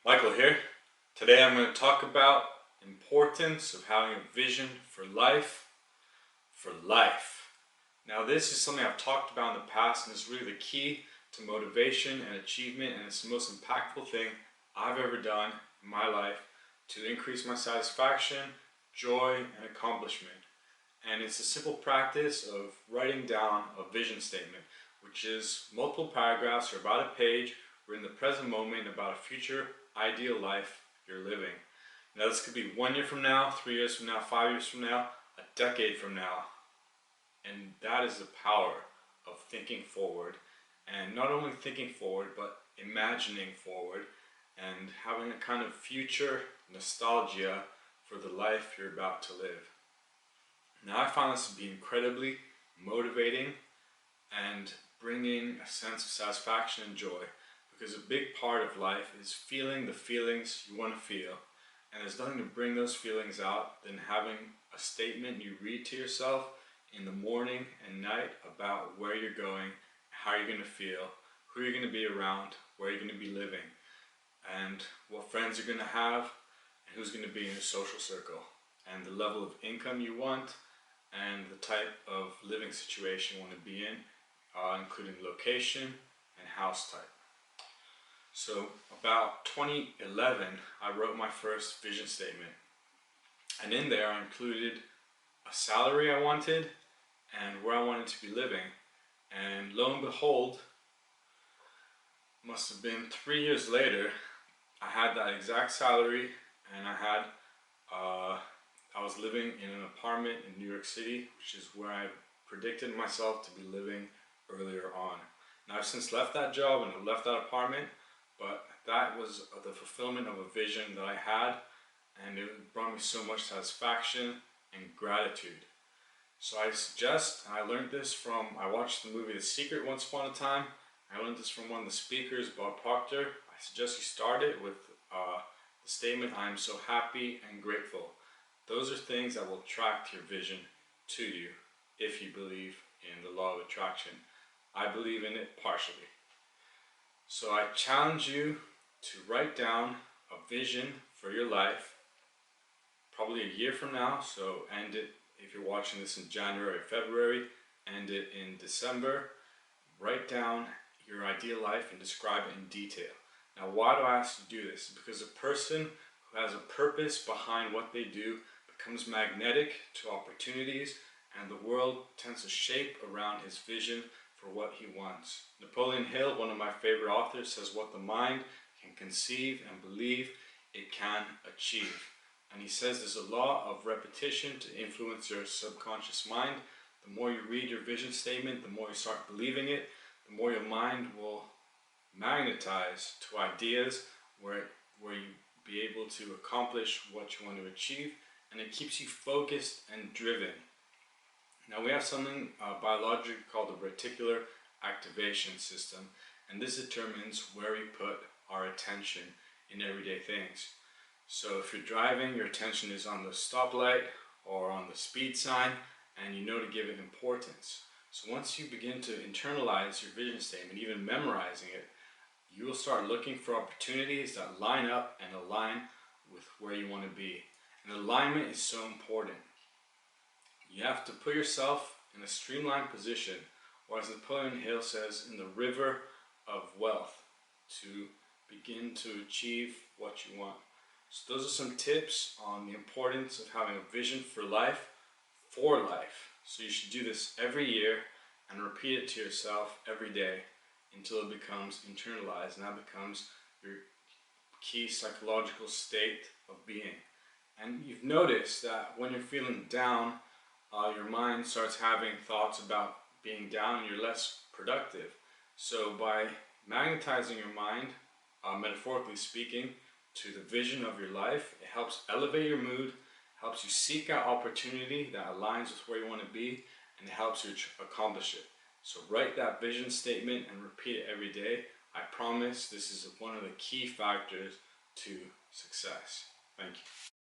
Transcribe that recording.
Michael here. Today I'm going to talk about importance of having a vision for life. Now this is something I've talked about in the past and is really the key to motivation and achievement, and it's the most impactful thing I've ever done in my life to increase my satisfaction, joy, and accomplishment. And it's a simple practice of writing down a vision statement, which is multiple paragraphs or about a page. We're in the present moment about a future ideal life you're living. Now this could be 1 year from now, 3 years from now, 5 years from now, a decade from now. And that is the power of thinking forward, and not only thinking forward but imagining forward and having a kind of future nostalgia for the life you're about to live. Now I found this to be incredibly motivating and bringing a sense of satisfaction and joy, because a big part of life is feeling the feelings you want to feel, and there's nothing to bring those feelings out than having a statement you read to yourself in the morning and night about where you're going, how you're going to feel, who you're going to be around, where you're going to be living, and what friends you're going to have, and who's going to be in your social circle, and the level of income you want, and the type of living situation you want to be in, including location and house type. So about 2011, I wrote my first vision statement, and in there I included a salary I wanted and where I wanted to be living. And lo and behold, must have been 3 years later, I had that exact salary, and I was living in an apartment in New York City, which is where I predicted myself to be living earlier on. Now I've since left that job and I've left that apartment, but that was the fulfillment of a vision that I had, and it brought me so much satisfaction and gratitude. So I suggest, and I learned this from, I watched the movie The Secret once upon a time. I learned this from one of the speakers, Bob Proctor. I suggest you start it with the statement, "I am so happy and grateful." Those are things that will attract your vision to you if you believe in the law of attraction. I believe in it partially. So I challenge you to write down a vision for your life, probably a year from now. So end it, if you're watching this in January or February, end it in December. Write down your ideal life and describe it in detail. Now why do I ask you to do this? Because a person who has a purpose behind what they do becomes magnetic to opportunities, and the world tends to shape around his vision for what he wants. Napoleon Hill, one of my favorite authors, says what the mind can conceive and believe it can achieve. And he says there's a law of repetition to influence your subconscious mind. The more you read your vision statement, the more you start believing it, the more your mind will magnetize to ideas where you be able to accomplish what you want to achieve, and it keeps you focused and driven. Now we have something biologically called the reticular activation system, and this determines where we put our attention in everyday things. So if you're driving, your attention is on the stoplight or on the speed sign, and you know to give it importance. So once you begin to internalize your vision statement, even memorizing it, you will start looking for opportunities that line up and align with where you want to be. And alignment is so important. You have to put yourself in a streamlined position, or as Napoleon Hill says, in the river of wealth, to begin to achieve what you want. So those are some tips on the importance of having a vision for life. So you should do this every year and repeat it to yourself every day until it becomes internalized, and that becomes your key psychological state of being. And you've noticed that when you're feeling down, your mind starts having thoughts about being down and you're less productive. So by magnetizing your mind, metaphorically speaking, to the vision of your life, it helps elevate your mood, helps you seek out opportunity that aligns with where you want to be, and it helps you accomplish it. So write that vision statement and repeat it every day. I promise this is one of the key factors to success. Thank you.